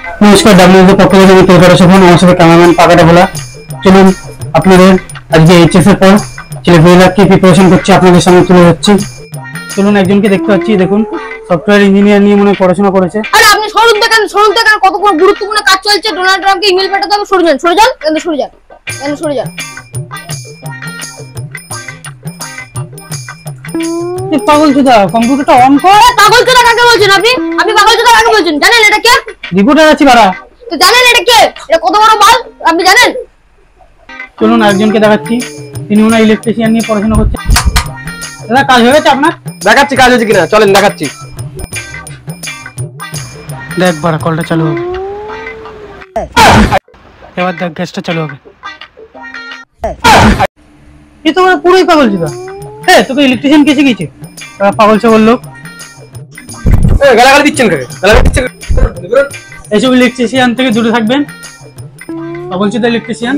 নমস্কার, ডাব্লিউএস পক্ষ থেকে আমি তোর শোভন, আমার সাথে ক্যামেরাম্যান পাকাটা বলা। চলুন আপনাদের আজকে এইচএস এর পর ছেলেমেয়েরা কি প্রিপারেশন করছে আপনাদের সামনে তুলে ধরছি। চলুন, একজনকে দেখতে পাচ্ছি, দেখুন সফটওয়্যার ইঞ্জিনিয়ার নিয়ে মনে পড়াশোনা করেছে। আরে আপনি সরুন দেখেন কত গুরুত্বপূর্ণ কাজ চলছে। ডোনাল্ড ট্রাম্পকে ইমেল পাঠাতে হবে। সরে যান পাগল চোদা, কম্পিউটারটা অন কর। পাগল চোদা কাকে বলছেন আপনি? আপনি পাগল চোদা কাকে বলছেন? জানেন এটা কে? রিপোর্টার আছি বাড়া। তো জানেন এটা কে? এটা কত বড় মাল আপনি জানেন? চলুন একজনকে দেখাচ্ছি, তিনি ওনার ইলেকট্রিশিয়ান নিয়ে পড়াশোনা করছে। দাদা, কাজ হয়ে গেছে আপনার? দেখাচ্ছি কাজ হয়েছে কিনা, চলেন দেখাচ্ছি। দেখ বাড়া, কলটা চালু হবে। এবার দেখ, গ্যাসটা চালু হবে। এই তো পুরোই পাগল চোদা। হ্যাঁ, তোকে ইলেকট্রিশিয়ান কে শিখিয়েছে? পাগল ছাগল লোক। গালাগালি দিচ্ছেন কাকে? গালাগালি দিচ্ছেন? এইসব ইলেকট্রিশিয়ান থেকে দূরে থাকবেন। পাগল চোদা ইলেকট্রিশিয়ান।